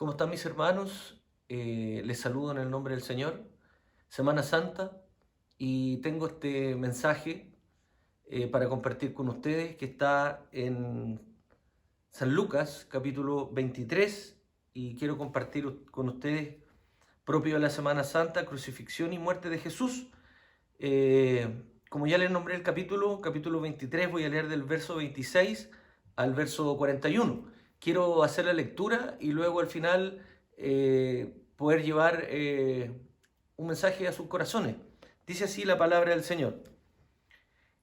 ¿Cómo están mis hermanos? Les saludo en el nombre del Señor. Semana Santa y tengo este mensaje para compartir con ustedes que está en San Lucas capítulo 23 y quiero compartir con ustedes propio de la Semana Santa, crucifixión y muerte de Jesús. Como ya les nombré el capítulo 23, voy a leer del verso 26 al verso 41. Quiero hacer la lectura y luego al final poder llevar un mensaje a sus corazones. Dice así la palabra del Señor.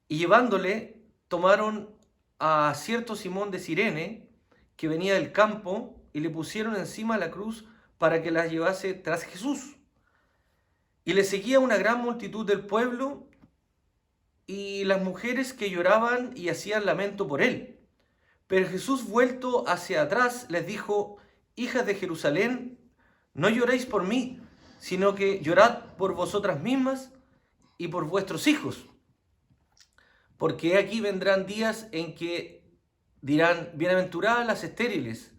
Y llevándole, tomaron a cierto Simón de Cirene, que venía del campo, y le pusieron encima la cruz para que la llevase tras Jesús. Y le seguía una gran multitud del pueblo y las mujeres que lloraban y hacían lamento por él. Pero Jesús, vuelto hacia atrás, les dijo: hijas de Jerusalén, no lloréis por mí, sino que llorad por vosotras mismas y por vuestros hijos. Porque aquí vendrán días en que dirán: bienaventuradas las estériles,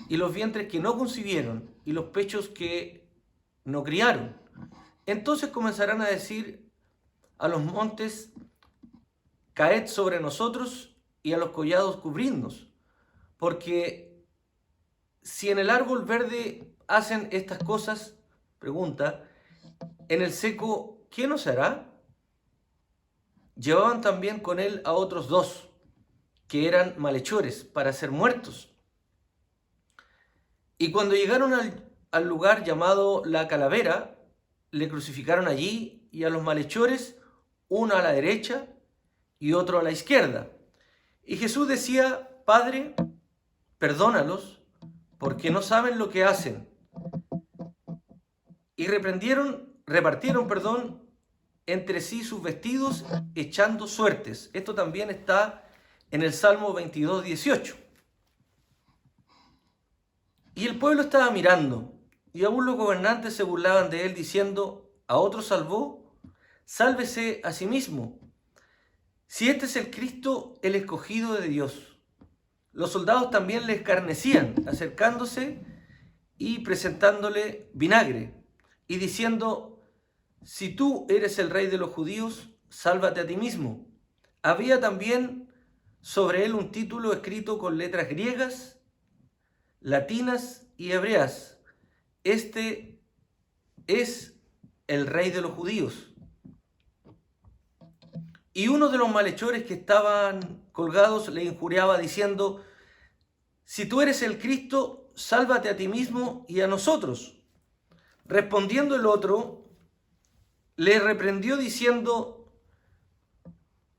y los vientres que no concibieron, y los pechos que no criaron. Entonces comenzarán a decir a los montes: caed sobre nosotros, y a los collados cubridnos. Porque si en el árbol verde hacen estas cosas, pregunta, en el seco, ¿qué nos hará? Llevaban también con él a otros dos, que eran malhechores, para ser muertos. Y cuando llegaron al lugar llamado La Calavera, le crucificaron allí, y a los malhechores, uno a la derecha y otro a la izquierda. Y Jesús decía: Padre, perdónalos, porque no saben lo que hacen. Y repartieron entre sí sus vestidos, echando suertes. Esto también está en el Salmo 22, 18. Y el pueblo estaba mirando, y aún los gobernantes se burlaban de él, diciendo: ¿a otro salvó? Sálvese a sí mismo, si este es el Cristo, el escogido de Dios. Los soldados también le escarnecían, acercándose y presentándole vinagre, y diciendo: si tú eres el rey de los judíos, sálvate a ti mismo. Había también sobre él un título escrito con letras griegas, latinas y hebreas: este es el rey de los judíos. Y uno de los malhechores que estaban colgados le injuriaba, diciendo: si tú eres el Cristo, sálvate a ti mismo y a nosotros. Respondiendo el otro, le reprendió diciendo: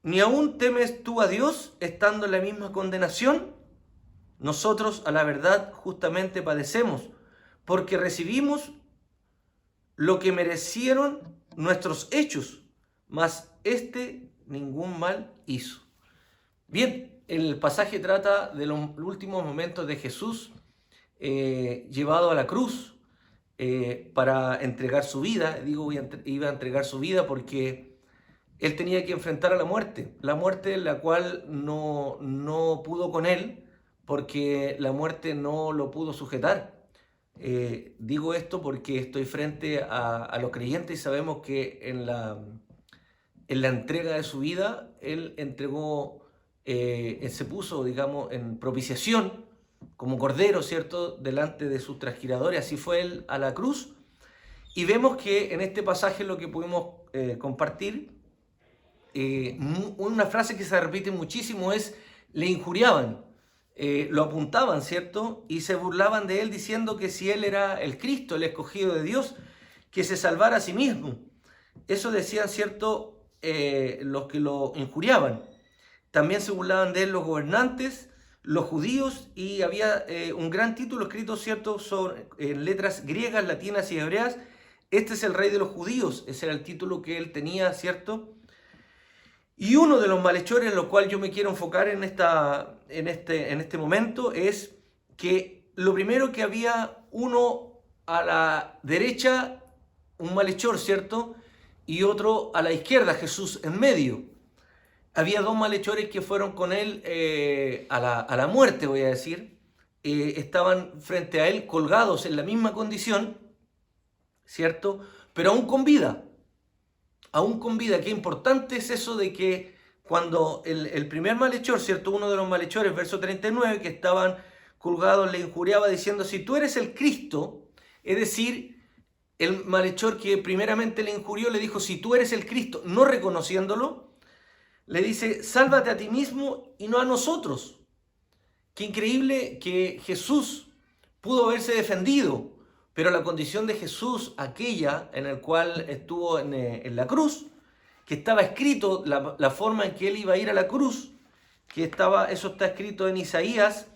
¿ni aún temes tú a Dios, estando en la misma condenación? Nosotros, a la verdad, justamente padecemos, porque recibimos lo que merecieron nuestros hechos, mas ningún mal hizo. Bien, el pasaje trata de los últimos momentos de Jesús llevado a la cruz para entregar su vida. Digo, iba a entregar su vida porque él tenía que enfrentar a la muerte la cual no pudo con él, porque la muerte no lo pudo sujetar. Digo esto porque estoy frente a los creyentes y sabemos que en la entrega de su vida, él entregó, se puso, digamos, en propiciación, como cordero, ¿cierto?, delante de sus transgiradores. Así fue él a la cruz. Y vemos que en este pasaje lo que pudimos compartir, una frase que se repite muchísimo es: le injuriaban, lo apuntaban, ¿cierto?, y se burlaban de él, diciendo que si él era el Cristo, el escogido de Dios, que se salvara a sí mismo. Eso decían, ¿cierto?, los que lo injuriaban. También se burlaban de él los gobernantes, los judíos, y había un gran título escrito, ¿cierto?, en letras griegas, latinas y hebreas: este es el rey de los judíos. Ese era el título que él tenía, ¿cierto? Y uno de los malhechores, en lo cual yo me quiero enfocar en este momento, es que lo primero, que había uno a la derecha, un malhechor, ¿cierto?, y otro a la izquierda, Jesús en medio. Había dos malhechores que fueron con él a la muerte, voy a decir, estaban frente a él colgados en la misma condición, ¿cierto? Pero aún con vida. Aún con vida. Qué importante es eso de que cuando el primer malhechor, ¿cierto? Uno de los malhechores, verso 39, que estaban colgados, le injuriaba diciendo, si tú eres el Cristo, es decir, el malhechor que primeramente le injurió le dijo, si tú eres el Cristo, no reconociéndolo, le dice, sálvate a ti mismo y no a nosotros. Qué increíble que Jesús pudo haberse defendido, pero la condición de Jesús, aquella en la cual estuvo en la cruz, que estaba escrito, la forma en que él iba a ir a la cruz, eso está escrito en Isaías,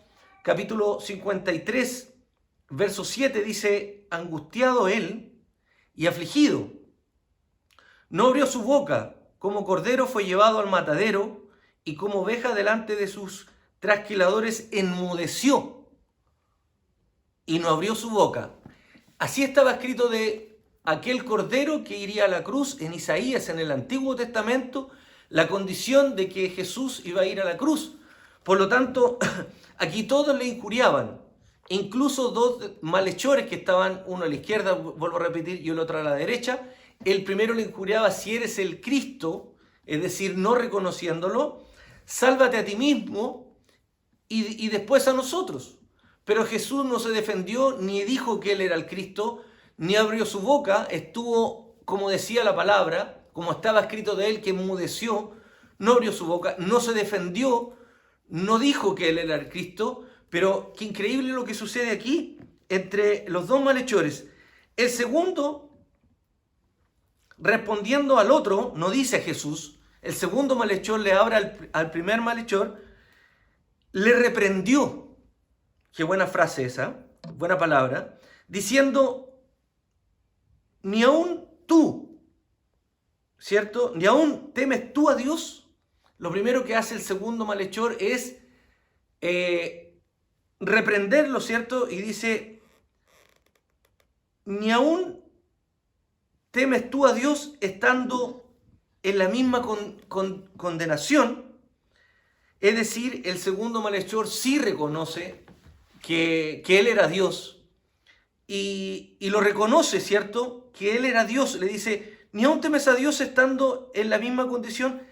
capítulo 53, verso 7, dice, angustiado él y afligido, no abrió su boca, como cordero fue llevado al matadero, y como oveja delante de sus trasquiladores enmudeció, y no abrió su boca. Así estaba escrito de aquel cordero que iría a la cruz en Isaías, en el Antiguo Testamento, la condición de que Jesús iba a ir a la cruz. Por lo tanto, aquí todos le injuriaban, incluso dos malhechores que estaban, uno a la izquierda, vuelvo a repetir, y el otro a la derecha. El primero le injuriaba, si eres el Cristo, es decir, no reconociéndolo, sálvate a ti mismo y después a nosotros. Pero Jesús no se defendió, ni dijo que él era el Cristo, ni abrió su boca, estuvo, como decía la palabra, como estaba escrito de él, que enmudeció, no abrió su boca, no se defendió, no dijo que él era el Cristo. Pero qué increíble lo que sucede aquí entre los dos malhechores. El segundo, respondiendo al otro, no dice a Jesús, el segundo malhechor le habla al primer malhechor, le reprendió, qué buena frase esa, buena palabra, diciendo, ni aún tú, ¿cierto? Ni aún temes tú a Dios. Lo primero que hace el segundo malhechor es reprenderlo, ¿cierto? Y dice, ni aún temes tú a Dios estando en la misma condenación. Es decir, el segundo malhechor sí reconoce que él era Dios y lo reconoce, ¿cierto? Que él era Dios. Le dice, ni aún temes a Dios estando en la misma condición.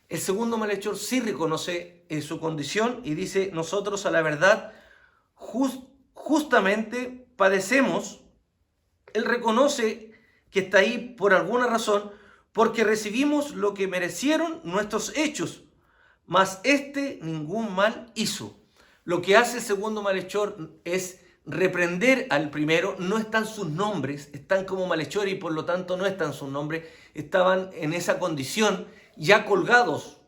El segundo malhechor sí reconoce su condición y dice, nosotros a la verdad justamente padecemos. Él reconoce que está ahí por alguna razón, porque recibimos lo que merecieron nuestros hechos, mas ningún mal hizo. Lo que hace el segundo malhechor es reprender al primero. No están sus nombres, están como malhechor y por lo tanto no están sus nombres. Estaban en esa condición, ya colgados,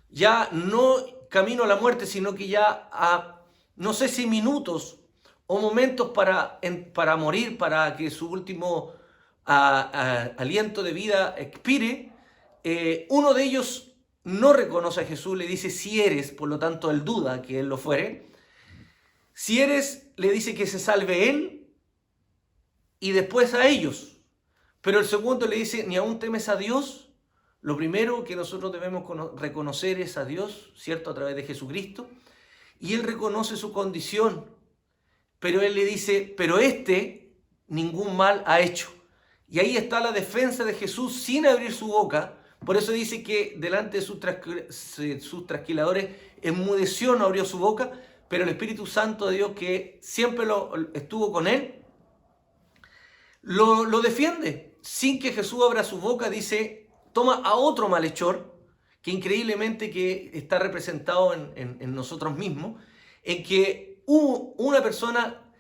ya no camino a la muerte, sino que ya a no sé si minutos o momentos para morir, para que su último aliento de vida expire. Uno de ellos no reconoce a Jesús, le dice si eres, por lo tanto él duda que él lo fuere. Si eres, le dice que se salve él y después a ellos. Pero el segundo le dice, ni aún temes a Dios. Lo primero que nosotros debemos reconocer es a Dios, ¿cierto? A través de Jesucristo. Y él reconoce su condición, pero él le dice, pero ningún mal ha hecho. Y ahí está la defensa de Jesús sin abrir su boca. Por eso dice que delante de sus trasquiladores enmudeció, no abrió su boca, pero el Espíritu Santo de Dios, que siempre estuvo con él, lo defiende. Sin que Jesús abra su boca, dice, toma a otro malhechor, que increíblemente que está representado en nosotros mismos, en que una persona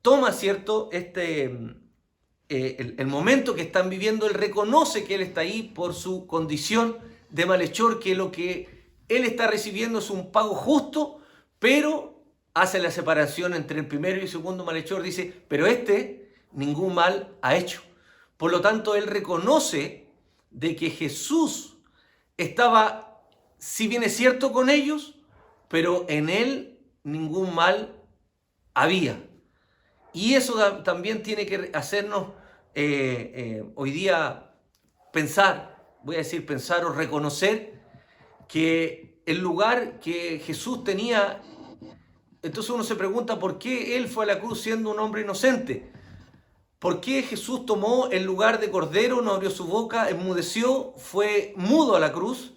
toma, ¿cierto?, el momento que están viviendo. Él reconoce que él está ahí por su condición de malhechor, que lo que él está recibiendo es un pago justo, pero hace la separación entre el primero y el segundo malhechor. Dice, pero ningún mal ha hecho. Por lo tanto, él reconoce de que Jesús estaba, si bien es cierto, con ellos, pero en él ningún mal había. Y eso también tiene que hacernos hoy día pensar o reconocer que el lugar que Jesús tenía Entonces uno se pregunta por qué Él fue a la cruz siendo un hombre inocente. ¿Por qué Jesús tomó el lugar de cordero, no abrió su boca, enmudeció, fue mudo a la cruz?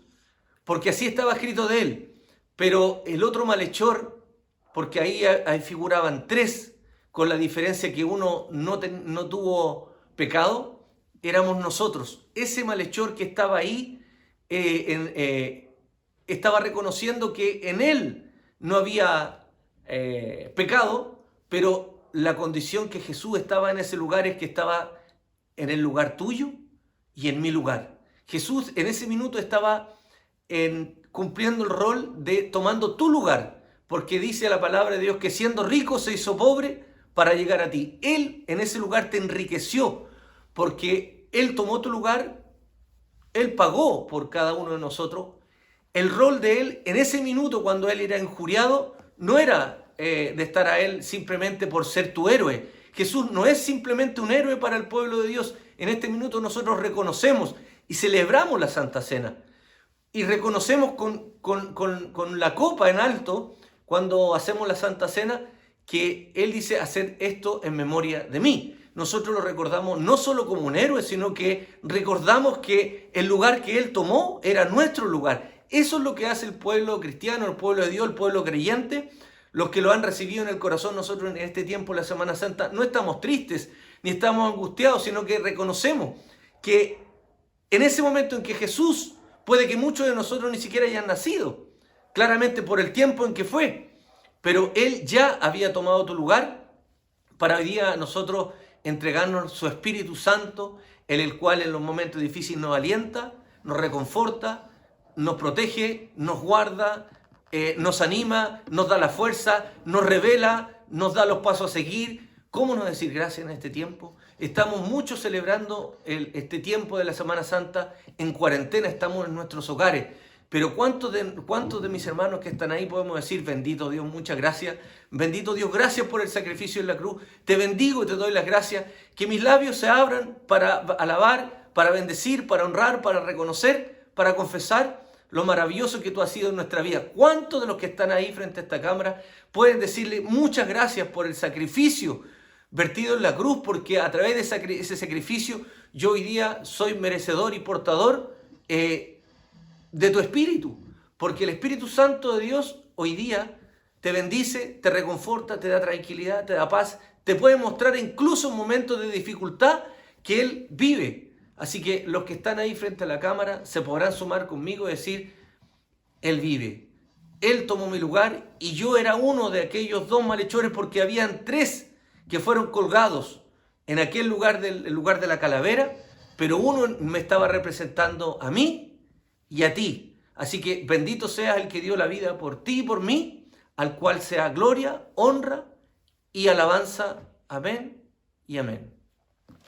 Porque así estaba escrito de Él. Pero el otro malhechor, porque ahí figuraban tres, con la diferencia que uno no tuvo pecado, éramos nosotros. Ese malhechor que estaba ahí estaba reconociendo que en Él no había pecado, pero la condición que Jesús estaba en ese lugar es que estaba en el lugar tuyo y en mi lugar. Jesús en ese minuto estaba cumpliendo el rol de tomando tu lugar, porque dice la palabra de Dios que siendo rico se hizo pobre para llegar a ti. Él en ese lugar te enriqueció, porque Él tomó tu lugar, Él pagó por cada uno de nosotros. El rol de Él en ese minuto cuando Él era injuriado no era de estar a Él simplemente por ser tu héroe. Jesús no es simplemente un héroe para el pueblo de Dios. En este minuto nosotros reconocemos y celebramos la Santa Cena. Y reconocemos con la copa en alto, cuando hacemos la Santa Cena, que Él dice, haced esto en memoria de mí. Nosotros lo recordamos no solo como un héroe, sino que recordamos que el lugar que Él tomó era nuestro lugar. Eso es lo que hace el pueblo cristiano, el pueblo de Dios, el pueblo creyente. Los que lo han recibido en el corazón, nosotros en este tiempo, la Semana Santa, no estamos tristes ni estamos angustiados, sino que reconocemos que en ese momento en que Jesús, puede que muchos de nosotros ni siquiera hayan nacido, claramente por el tiempo en que fue, pero Él ya había tomado tu lugar para hoy día nosotros entregarnos su Espíritu Santo, el cual en los momentos difíciles nos alienta, nos reconforta, nos protege, nos guarda, nos anima, nos da la fuerza, nos revela, nos da los pasos a seguir. ¿Cómo no decir gracias en este tiempo? Estamos muchos celebrando este tiempo de la Semana Santa en cuarentena, estamos en nuestros hogares. Pero ¿cuántos de mis hermanos que están ahí podemos decir, bendito Dios, muchas gracias, bendito Dios, gracias por el sacrificio en la cruz, te bendigo y te doy las gracias, que mis labios se abran para alabar, para bendecir, para honrar, para reconocer, para confesar lo maravilloso que tú has sido en nuestra vida? ¿Cuántos de los que están ahí frente a esta cámara pueden decirle muchas gracias por el sacrificio vertido en la cruz? Porque a través de ese sacrificio yo hoy día soy merecedor y portador de tu Espíritu. Porque el Espíritu Santo de Dios hoy día te bendice, te reconforta, te da tranquilidad, te da paz, te puede mostrar incluso en momentos de dificultad que Él vive. Así que los que están ahí frente a la cámara se podrán sumar conmigo y decir, Él vive, Él tomó mi lugar y yo era uno de aquellos dos malhechores, porque habían tres que fueron colgados en aquel lugar el lugar de la calavera, pero uno me estaba representando a mí y a ti. Así que bendito seas el que dio la vida por ti y por mí, al cual sea gloria, honra y alabanza. Amén y amén.